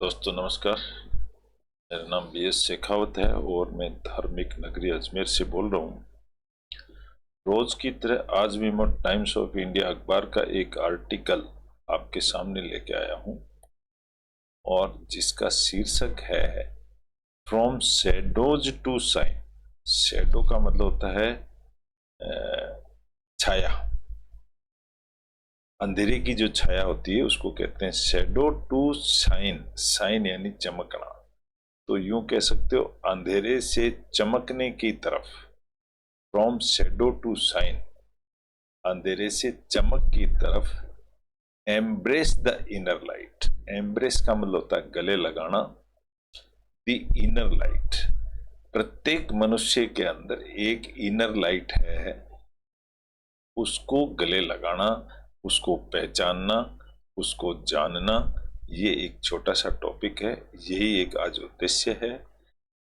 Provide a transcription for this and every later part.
दोस्तों नमस्कार। मेरा नाम BS शेखावत है और मैं धार्मिक नगरी अजमेर से बोल रहा हूँ। रोज की तरह आज भी मैं टाइम्स ऑफ इंडिया अखबार का एक आर्टिकल आपके सामने लेके आया हूँ और जिसका शीर्षक है from shadows to shine. Shadow का मतलब होता है छाया। अंधेरे की जो छाया होती है उसको कहते हैं शैडो टू साइन। साइन यानी चमकना। तो यूं कह सकते हो अंधेरे से चमकने की तरफ। फ्रॉम शेडो टू साइन, अंधेरे से चमक की तरफ। Embrace the inner light. Embrace का मतलब होता है गले लगाना। द इनर लाइट, प्रत्येक मनुष्य के अंदर एक इनर लाइट है, उसको गले लगाना, उसको पहचानना, उसको जानना। ये एक छोटा सा टॉपिक है, यही एक आज उद्देश्य है।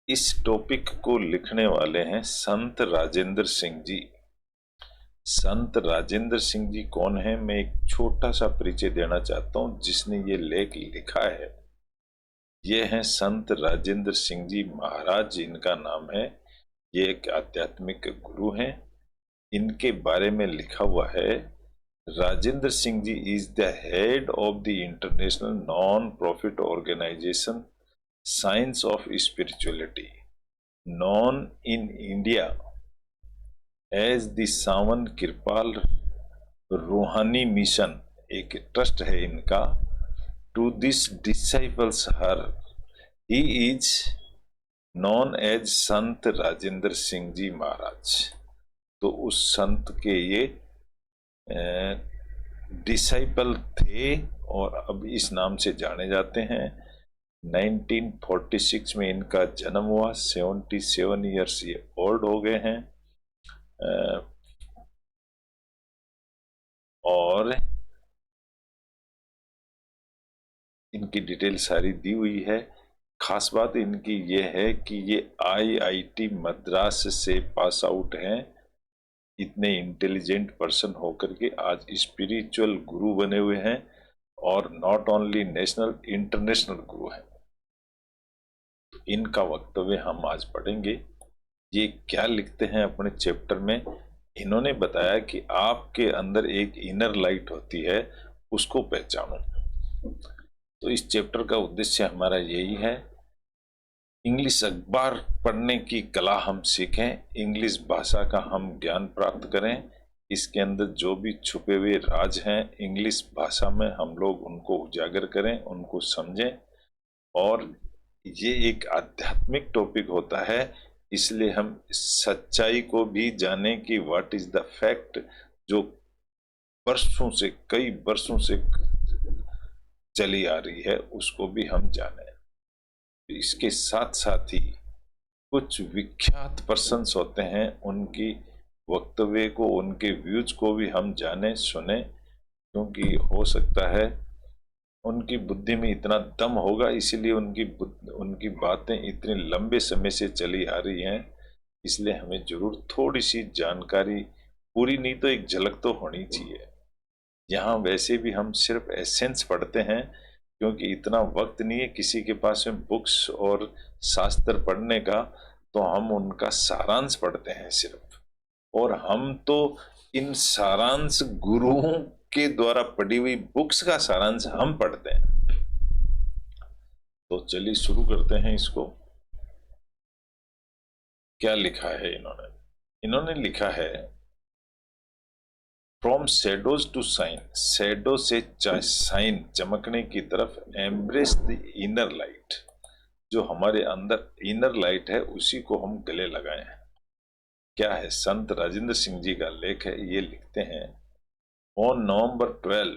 इस टॉपिक को लिखने वाले हैं संत राजेंद्र सिंह जी। संत राजेंद्र सिंह जी कौन है, मैं एक छोटा सा परिचय देना चाहता हूं। जिसने ये लेख लिखा है ये हैं संत राजेंद्र सिंह जी महाराज, इनका नाम है। ये एक आध्यात्मिक गुरु हैं। इनके बारे में लिखा हुआ है, Rajendra Singh ji is the head of the international non profit organisation science of spirituality, known in India as the Sawan Kirpal Ruhani mission. एक ट्रस्ट है इनका। To this disciples her he is known as Sant Rajendra Singh जी महाराज। तो उस संत के ये डिसाइपल थे और अब इस नाम से जाने जाते हैं। 1946 में इनका जन्म हुआ। 77 ईयर्स ये ओल्ड हो गए हैं। और इनकी डिटेल सारी दी हुई है। खास बात इनकी ये है कि ये IIT मद्रास से पास आउट हैं। इतने इंटेलिजेंट पर्सन होकर के आज स्पिरिचुअल गुरु बने हुए हैं और नॉट ओनली नेशनल, इंटरनेशनल गुरु हैं। इनका वक्तव्य हम आज पढ़ेंगे। ये क्या लिखते हैं अपने चैप्टर में। इन्होंने बताया कि आपके अंदर एक इनर लाइट होती है, उसको पहचानो। तो इस चैप्टर का उद्देश्य हमारा यही है, इंग्लिश अखबार पढ़ने की कला हम सीखें, इंग्लिश भाषा का हम ज्ञान प्राप्त करें। इसके अंदर जो भी छुपे हुए राज हैं इंग्लिश भाषा में हम लोग उनको उजागर करें, उनको समझें। और ये एक आध्यात्मिक टॉपिक होता है, इसलिए हम सच्चाई को भी जाने कि व्हाट इज द फैक्ट, जो वर्षों से, कई वर्षों से चली आ रही है, उसको भी हम जाने। इसके साथ साथ ही कुछ विख्यात पर्सन्स होते हैं, उनकी वक्तव्य को, उनके व्यूज को भी हम जाने सुने, क्योंकि हो सकता है उनकी बुद्धि में इतना दम होगा, इसीलिए उनकी बातें इतने लंबे समय से चली आ रही हैं। इसलिए हमें जरूर थोड़ी सी जानकारी, पूरी नहीं तो एक झलक तो होनी चाहिए। यहाँ वैसे भी हम सिर्फ एसेंस पढ़ते हैं, क्योंकि इतना वक्त नहीं है किसी के पास में बुक्स और शास्त्र पढ़ने का। तो हम उनका सारांश पढ़ते हैं सिर्फ, और हम तो इन सारांश गुरुओं के द्वारा पढ़ी हुई बुक्स का सारांश हम पढ़ते हैं। तो चलिए शुरू करते हैं इसको। क्या लिखा है इन्होंने लिखा है, from shadows to shine. Shadow से साइन, चमकने की तरफ। एम्ब्रेस द इनर लाइट, जो हमारे अंदर इनर लाइट है उसी को हम गले लगाए हैं। क्या है, संत राजेंद्र सिंह जी का लेख है। ये लिखते हैं, ऑन नवंबर 12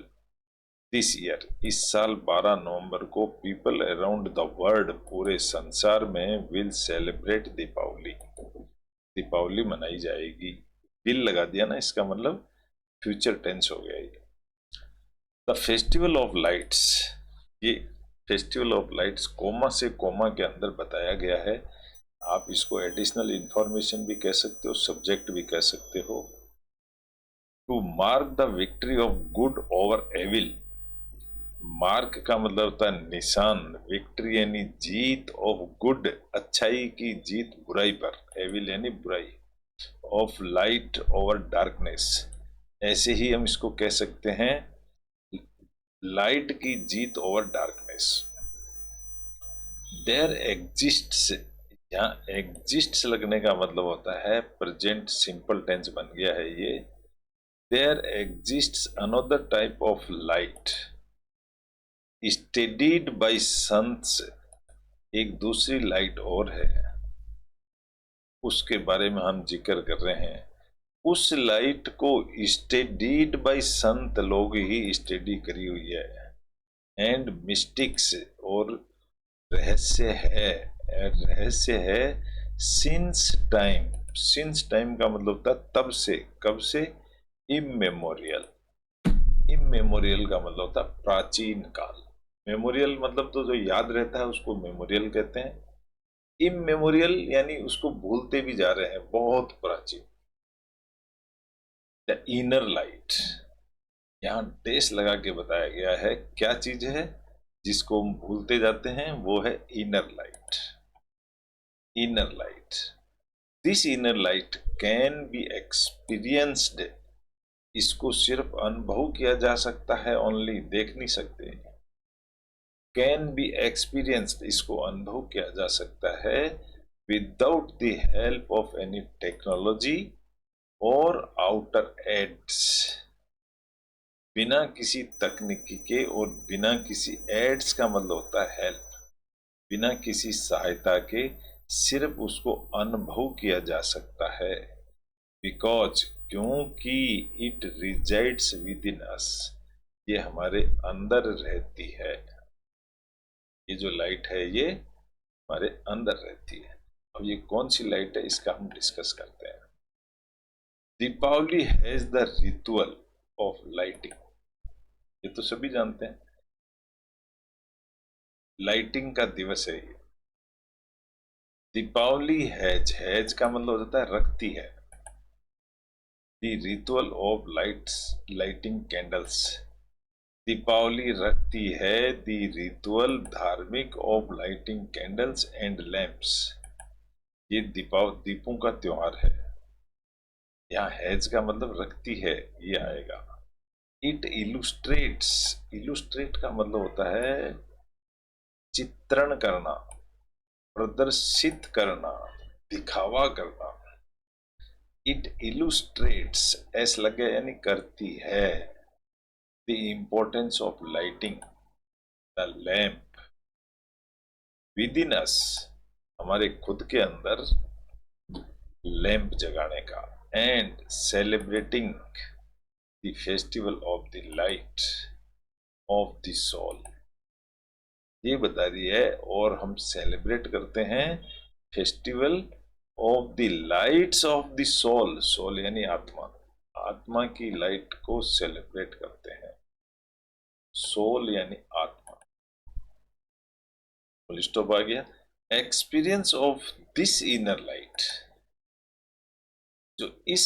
दिस ईयर, इस साल 12 नवंबर को, पीपल अराउंड द वर्ल्ड, पूरे संसार में, विल सेलिब्रेट दीपावली। दीपावली मनाई जाएगी। विल लगा दिया ना, इसका मतलब फ्यूचर टेंस हो गया ये। द फेस्टिवल ऑफ लाइट्स, ये फेस्टिवल ऑफ लाइट्स कोमा से कोमा के अंदर बताया गया है। आप इसको एडिशनल इंफॉर्मेशन भी कह सकते हो, सब्जेक्ट भी कह सकते हो। To mark the victory of good over evil, mark का मतलब होता है निशान, विक्ट्री यानी जीत, ऑफ गुड अच्छाई की जीत बुराई पर, एविल यानी बुराई, ऑफ लाइट ओवर डार्कनेस, ऐसे ही हम इसको कह सकते हैं लाइट की जीत ओवर डार्कनेस। देयर एग्जिस्ट्स, यहाँ एग्जिस्ट्स लगने का मतलब होता है प्रेजेंट सिंपल टेंस बन गया है ये। There exists another type of light studied by sons, एक दूसरी लाइट और है, उसके बारे में हम जिक्र कर रहे हैं। उस लाइट को स्टडीड बाय संत लोग ही स्टडी करी हुई है। एंड मिस्टिक्स, और रहस्य है, रहस्य है सिंस टाइम, सिंस टाइम का मतलब होता है तब से, कब से, इमेमोरियल, इमेमोरियल का मतलब होता है प्राचीन काल, मेमोरियल मतलब तो जो याद रहता है उसको मेमोरियल कहते हैं, इमेमोरियल यानी उसको भूलते भी जा रहे हैं, बहुत प्राचीन। द इनर लाइट, यहाँ डेस लगा के बताया गया है क्या चीज है जिसको हम भूलते जाते हैं, वो है inner light. Inner light, this inner light can be experienced, इसको सिर्फ अनुभव किया जा सकता है, ओनली देख नहीं सकते। कैन बी एक्सपीरियंस्ड, इसको अनुभव किया जा सकता है without the help of any technology और आउटर एड्स, बिना किसी तकनीकी के, और बिना किसी एड्स का मतलब होता है हेल्प, बिना किसी सहायता के सिर्फ उसको अनुभव किया जा सकता है। बिकॉज, क्योंकि इट रिजाइड्स विद इन अस, ये हमारे अंदर रहती है, ये जो लाइट है ये हमारे अंदर रहती है। अब ये कौन सी लाइट है इसका हम डिस्कस करते हैं। Deepavali has the ritual of lighting, ये तो सभी जानते हैं, लाइटिंग का दिवस है ये। दीपावली हैज, हैज का मतलब होता है रखती है, the ritual of lights, lighting candles, Deepavali रखती है द रिचुअल धार्मिक of lighting candles and lamps, ये दीपों का त्योहार है। यहाँ हैज का मतलब रखती है, ये आएगा। इट इलुस्ट्रेट्स, इलुस्ट्रेट का मतलब होता है चित्रण करना, प्रदर्शित करना, दिखावा करना। इट इलुस्ट्रेट्स, ऐस लग गया यानी करती है, the importance of lighting the lamp within us, हमारे खुद के अंदर लैंप जगाने का, and celebrating the festival of the light of the soul, ये बता रही है। और हम सेलिब्रेट करते हैं festival of the lights of the soul, soul यानी आत्मा, आत्मा की लाइट को सेलिब्रेट करते हैं, सोल यानी आत्मा। फुल स्टॉप आ गया। Experience of this inner light, जो इस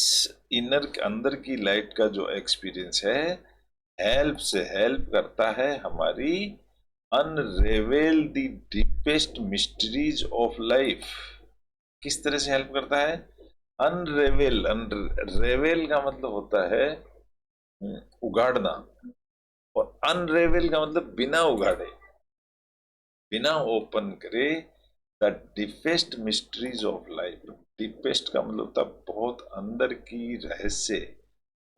इनर के अंदर की लाइट का जो एक्सपीरियंस है, हेल्प से, हेल्प करता है हमारी unravel the deepest mysteries of life. किस तरह से हेल्प करता है? अनरेवेल, रेवेल का मतलब होता है उगाड़ना, और अनरेवेल का मतलब बिना उगाड़े, बिना ओपन करे, the deepest mysteries of life, deepest का मतलब होता है बहुत अंदर की रहस्य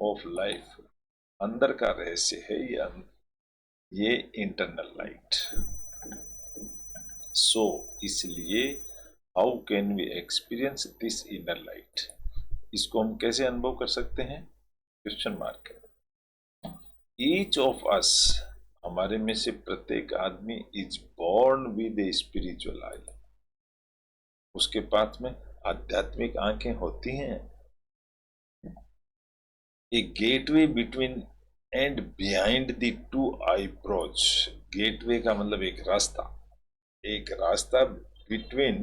ऑफ लाइफ, अंदर का रहस्य है ये इंटरनल लाइट। सो इसलिए how can we experience this inner light, इसको हम कैसे अनुभव कर सकते हैं? क्वेश्चन मार्क है। ईच ऑफ अस, हमारे में से प्रत्येक आदमी, is born with a spiritual eye, उसके पास में आध्यात्मिक आंखें होती हैं। A gateway between and behind the two eyebrows, gateway का मतलब एक रास्ता, एक रास्ता between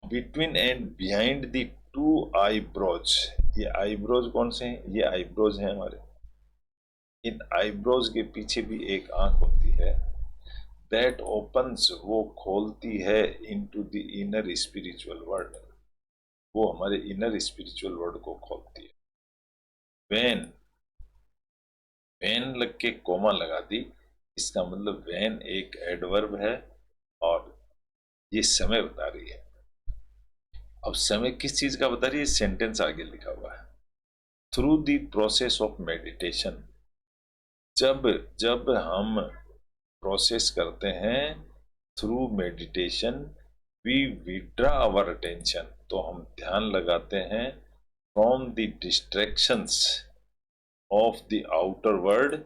between and behind the two eyebrows, ये आईब्रोज कौन से हैं? ये आईब्रोज हैं हमारे, इन आईब्रोज के पीछे भी एक आंख होती है, दैट ओपन्स, वो खोलती है, into the inner spiritual world, वो हमारे इनर स्पिरिचुअल वर्ल्ड को खोलती है। वेन, वेन लग के कोमा लगा दी, इसका मतलब वेन एक एडवर्ब है और ये समय बता रही है। अब समय किस चीज का बता रही है, सेंटेंस आगे लिखा हुआ है, through the process of meditation, जब जब हम प्रोसेस करते हैं through meditation, we withdraw our attention, तो हम ध्यान लगाते हैं from the distractions of the outer world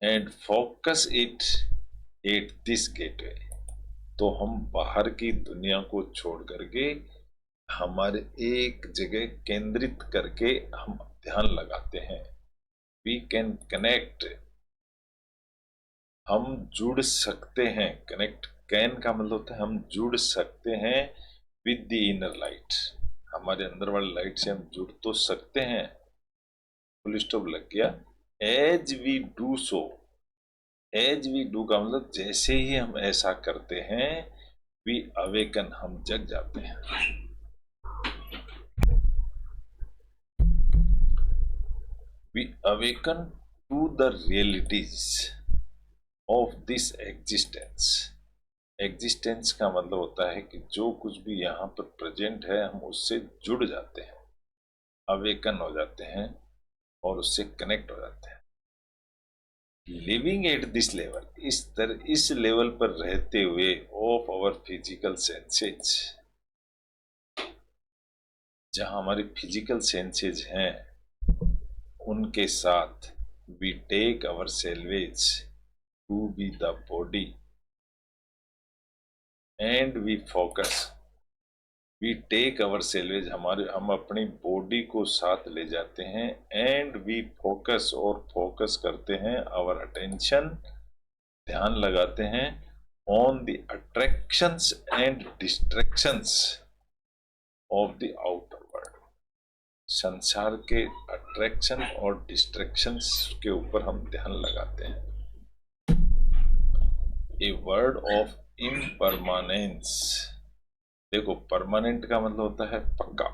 and focus it at this gateway, तो हम बाहर की दुनिया को छोड़ करके हमारे एक जगह केंद्रित करके हम ध्यान लगाते हैं। वी कैन कनेक्ट, हम जुड़ सकते हैं, कनेक्ट कैन का मतलब होता है हम जुड़ सकते हैं विद द इनर लाइट, हमारे अंदर वाले लाइट से हम जुड़ तो सकते हैं, फुल स्टॉप लग गया। As we do so, as we do का मतलब जैसे ही हम ऐसा करते हैं, वी अवेकन, हम जग जाते हैं। We awaken to the realities of this existence, existence का मतलब होता है कि जो कुछ भी यहाँ पर प्रेजेंट है हम उससे जुड़ जाते हैं, अवेकन हो जाते हैं और उससे कनेक्ट हो जाते हैं। लिविंग एट दिस लेवल, इस लेवल पर रहते हुए ऑफ आवर फिजिकल सेंसेज, जहां हमारे फिजिकल सेंसेज हैं उनके साथ, we take ourselves to be the body and we focus, we take ourselves, हम अपनी बॉडी को साथ ले जाते हैं, एंड वी फोकस, और फोकस करते हैं, आवर अटेंशन, ध्यान लगाते हैं, on the attractions and distractions of the outer world, संसार के अट्रैक्शन और डिस्ट्रैक्शंस के ऊपर हम ध्यान लगाते हैं। ए वर्ड ऑफ इम्परमानेंस, देखो परमानेंट का मतलब होता है पक्का,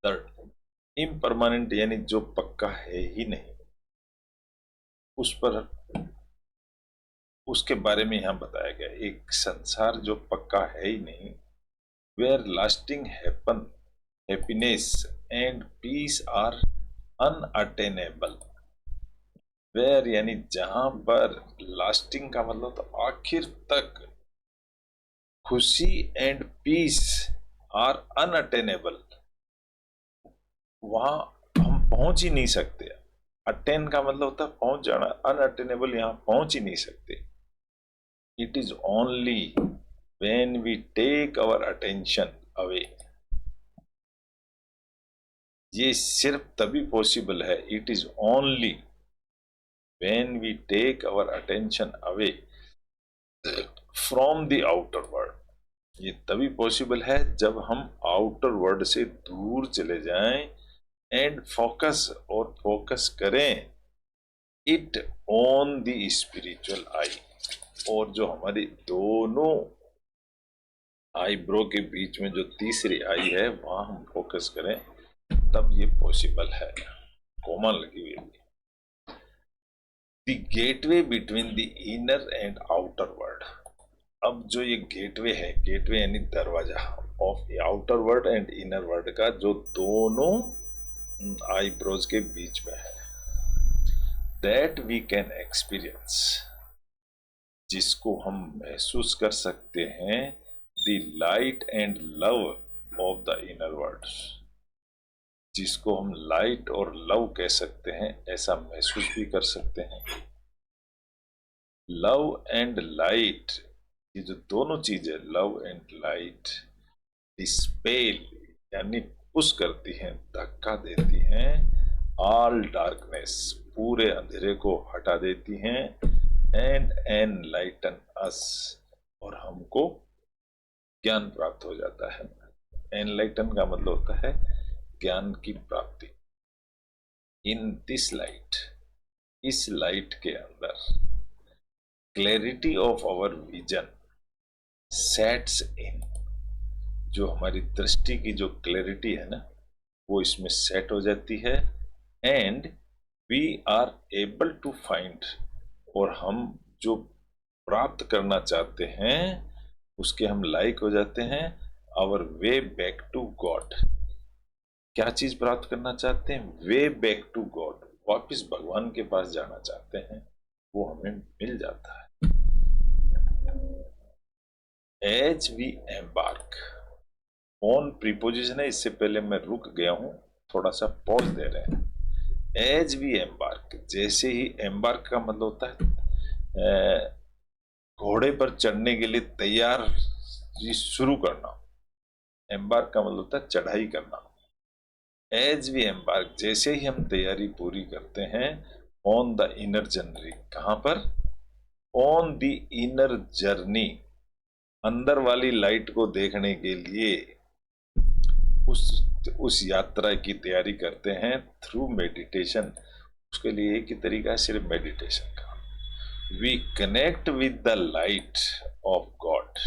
दृढ़, इम्परमानेंट यानी जो पक्का है ही नहीं, उस पर, उसके बारे में यहां बताया गया, एक संसार जो पक्का है ही नहीं, where lasting happiness and peace are unattainable, where यानी जहां पर, लास्टिंग का मतलब तो आखिर तक, खुशी एंड पीस आर अनअटेनेबल, वहां हम पहुंच ही नहीं सकते। अटेन का मतलब होता है पहुंच जाना, अनअटेनेबल यहां पहुंच ही नहीं सकते। It is only when we take our attention away, ये सिर्फ तभी पॉसिबल है, it is only when we take our attention away from the outer world, ये तभी पॉसिबल है जब हम आउटर वर्ल्ड से दूर चले जाएं, एंड फोकस, और फोकस करें, इट ऑन द स्पिरिचुअल आई, और जो हमारी दोनों आईब्रो के बीच में जो तीसरी आई है वहां हम फोकस करें, तब ये पॉसिबल है। कोमा लगी हुई है। The gateway between the inner and outer world, अब जो ये गेटवे है, गेटवे यानी दरवाजा of outer world and inner world का, जो दोनों आईब्रोज के बीच में है, दैट वी कैन एक्सपीरियंस, जिसको हम महसूस कर सकते हैं, the light and love of the inner world, जिसको हम लाइट और लव कह सकते हैं, ऐसा महसूस भी कर सकते हैं। लव एंड लाइट, ये जो दोनों चीज है, लव एंड लाइट, डिस्पेल यानी पुश करती हैं, धक्का देती हैं, ऑल डार्कनेस, पूरे अंधेरे को हटा देती हैं, एंड एनलाइटन अस, और हमको ज्ञान प्राप्त हो जाता है। एनलाइटन का मतलब होता है ज्ञान की प्राप्ति। इन दिस लाइट, इस लाइट के अंदर clarity of our vision sets in, जो हमारी दृष्टि की जो क्लैरिटी है ना, वो इसमें सेट हो जाती है। And we are able to find, और हम जो प्राप्त करना चाहते हैं उसके हम लायक हो जाते हैं, our way back to God. क्या चीज प्राप्त करना चाहते हैं? वे बैक टू गॉड, वापिस भगवान के पास जाना चाहते हैं, वो हमें मिल जाता है। As we embark, on preposition है, इससे पहले मैं रुक गया हूं, थोड़ा सा पॉज दे रहे हैं। एज वी एम्बार्क, जैसे ही, एम्बार्क का मतलब होता है घोड़े पर चढ़ने के लिए तैयार शुरू करना। एम्बार्क का मतलब होता है चढ़ाई करना। एज वी एम्बार्क, जैसे ही हम तैयारी पूरी करते हैं, ऑन द इनर जर्नी, कहां पर? ऑन द इनर जर्नी, अंदर वाली लाइट को देखने के लिए उस यात्रा की तैयारी करते हैं थ्रू मेडिटेशन। उसके लिए एक ही तरीका है, सिर्फ मेडिटेशन का। We connect with the light of God,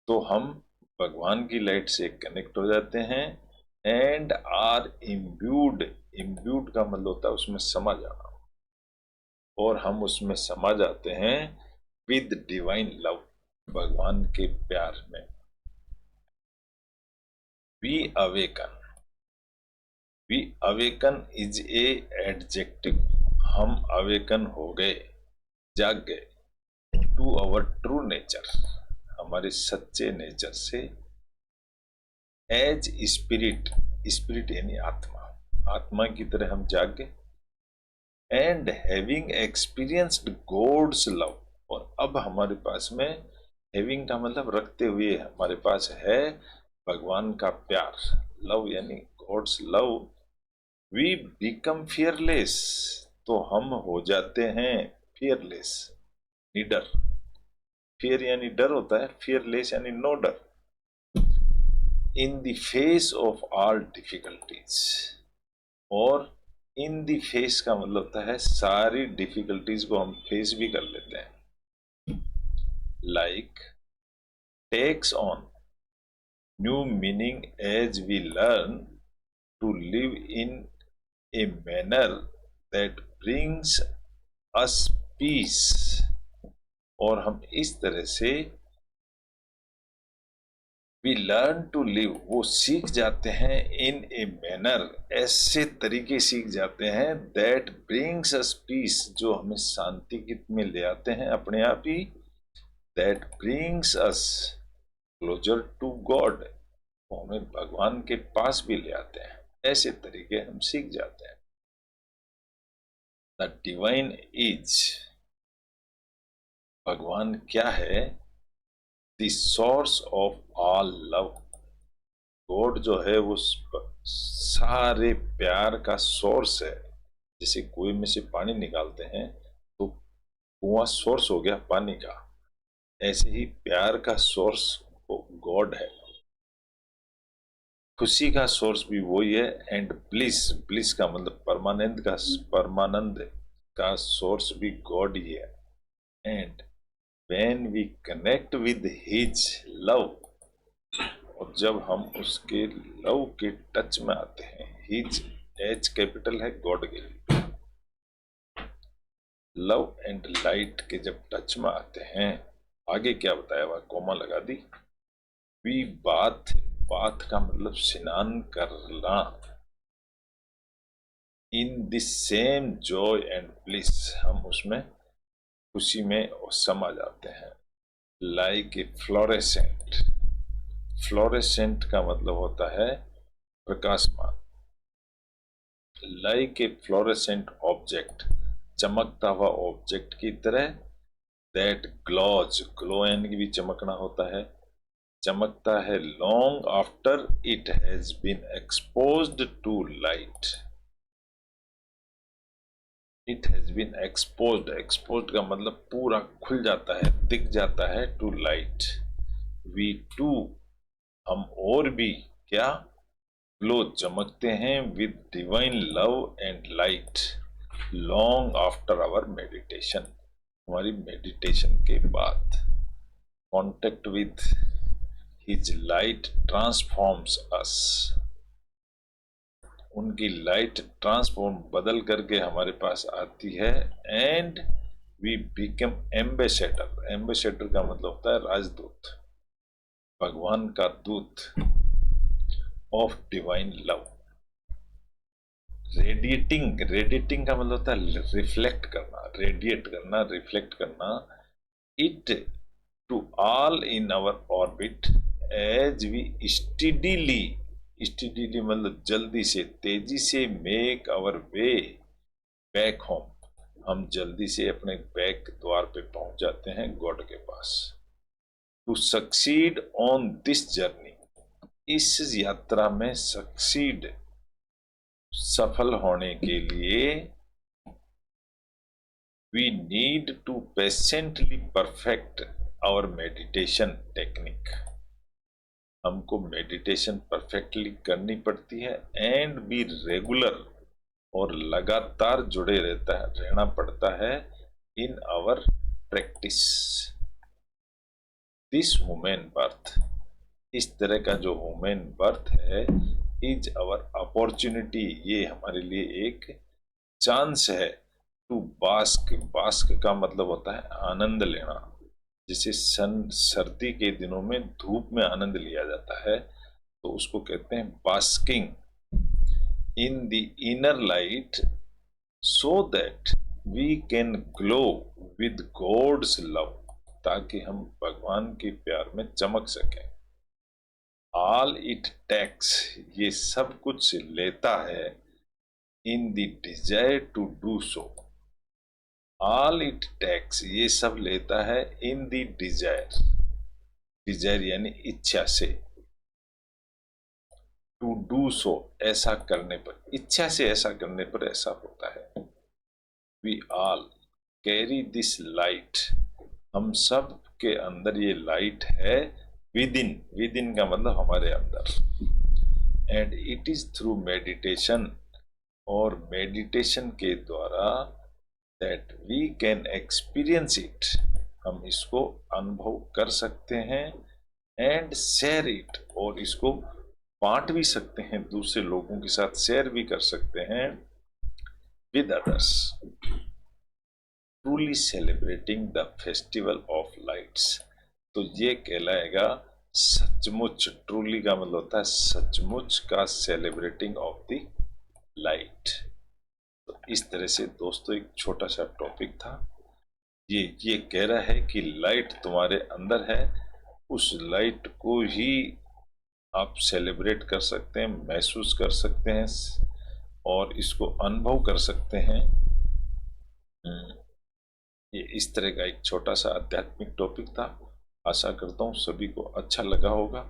तो हम भगवान की लाइट से कनेक्ट हो जाते हैं। एंड आर इम्ब्यूड, इम्ब्यूड का मतलब होता है उसमें समा जाना, और हम उसमें समा जाते हैं विद डिवाइन लव, भगवान के प्यार में। We awaken, we awaken is a adjective, हम अवेकन हो गए, जाग गए, टू अवर ट्रू नेचर, हमारे सच्चे नेचर से। एज स्पिरिट, स्पिरिट यानी आत्मा, आत्मा की तरह हम जाग गए। And having experienced God's love, और अब हमारे पास में, हैविंग का मतलब रखते हुए, हमारे पास है भगवान का प्यार, लव यानी God's love. We become fearless, तो हम हो जाते हैं फियरलेस, निडर। फियर यानी डर होता है, फियरलेस यानी नो डर। In the face of all difficulties, और इन द फेस का मतलब होता है सारी डिफिकल्टीज को हम फेस भी कर लेते हैं। Like takes on new meaning as we learn to live in a manner that brings us peace, और हम इस तरह से वी लर्न टू लिव, वो सीख जाते हैं, इन ए मैनर, ऐसे तरीके सीख जाते हैं, दैट ब्रिंग्स अस पीस, जो हमें शांति में ले आते हैं अपने आप ही। That brings us closer to God, वो हमें भगवान के पास भी ले आते हैं, ऐसे तरीके हम सीख जाते हैं। द डिवाइन इज, भगवान क्या है? The source of all love, God जो है वो सारे प्यार का सोर्स है। जैसे कुएं में से पानी निकालते हैं तो कुआं सोर्स हो गया पानी का, ऐसे ही प्यार का सोर्स गॉड है, खुशी का सोर्स भी वही है। एंड ब्लिस, ब्लिस का मतलब परमानंद का, परमानंद का सोर्स भी गॉड ही है। And when we connect with his love, और जब हम उसके लव के टच में आते हैं, हिज, एच कैपिटल है गॉड के लिए, लव एंड लाइट के जब टच में आते हैं, आगे क्या बताया हुआ, कोमा लगा दी। वी बाथ, बाथ का मतलब स्नान करना, in this same Joy and bliss, हम उसमें खुशी में समा जाते हैं। लाइक ए फ्लोरेसेंट, फ्लोरेसेंट का मतलब होता है प्रकाशमान। लाइक ए फ्लोरेसेंट ऑब्जेक्ट, चमकता हुआ ऑब्जेक्ट की तरह। दैट ग्लोज, ग्लो यानी भी चमकना होता है, चमकता है long after it has been exposed to light. It has been exposed, exposed का मतलब पूरा खुल जाता है, दिख जाता है, टू लाइट। वी टू, हम और भी क्या, ग्लो, चमकते हैं, with divine love and light, long after our meditation, हमारी मेडिटेशन के बाद contact with his light transforms us, उनकी लाइट ट्रांसफॉर्म बदल करके हमारे पास आती है, and we become ambassador. Ambassador का मतलब होता है राजदूत, भगवान का दूत, of divine love. Radiating, radiating का मतलब होता है रिफ्लेक्ट करना, रेडिएट करना, रिफ्लेक्ट करना। It to all in our orbit as we steadily, steadily मतलब जल्दी से, तेजी से, make our way back home, हम जल्दी से अपने बैक द्वार पे पहुंच जाते हैं गॉड के पास। To succeed on this journey, इस यात्रा में सक्सीड, सफल होने के लिए we need to patiently perfect our meditation technique, हमको मेडिटेशन परफेक्टली करनी पड़ती है, एंड बी रेगुलर, और लगातार जुड़े रहना पड़ता है in our practice. This human birth, इस तरह का जो ह्यूमन बर्थ है, इज आवर अपॉर्चुनिटी, ये हमारे लिए एक चांस है। टू बास्क, बास्क का मतलब होता है आनंद लेना, जैसे सर्दी के दिनों में धूप में आनंद लिया जाता है, तो उसको कहते हैं basking in the inner light, so that we can glow with God's love, ताकि हम भगवान के प्यार में चमक सकें। ऑल इट टेक्स, ये सब कुछ लेता है, in the desire to do so, all it takes, ये सब लेता है इन द डिजायर, डिजायर यानी इच्छा से, टू डू सो, ऐसा करने पर, इच्छा से ऐसा करने पर ऐसा होता है। We all carry this light, हम सब के अंदर ये लाइट है, विद इन, विद इन का मतलब हमारे अंदर, and it is through meditation, और मेडिटेशन के द्वारा that we can experience it, हम इसको अनुभव कर सकते हैं, एंड शेयर इट, और इसको बांट भी सकते हैं, दूसरे लोगों के साथ शेयर भी कर सकते हैं, with others, truly celebrating the festival of lights. तो ये कहलाएगा सचमुच, ट्रूली का मतलब होता है सचमुच का, सेलिब्रेटिंग ऑफ द लाइट। तो इस तरह से दोस्तों एक छोटा सा टॉपिक था, ये कह रहा है कि लाइट तुम्हारे अंदर है, उस लाइट को ही आप सेलिब्रेट कर सकते हैं, महसूस कर सकते हैं, और इसको अनुभव कर सकते हैं। ये इस तरह का एक छोटा सा आध्यात्मिक टॉपिक था। आशा करता हूँ सभी को अच्छा लगा होगा।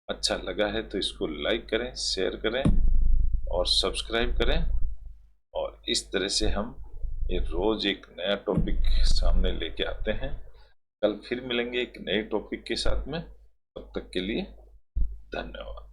अच्छा लगा है तो इसको लाइक करें, शेयर करें और सब्सक्राइब करें, और इस तरह से हम ये रोज एक नया टॉपिक सामने लेके आते हैं। कल फिर मिलेंगे एक नए टॉपिक के साथ में, तब तक के लिए धन्यवाद।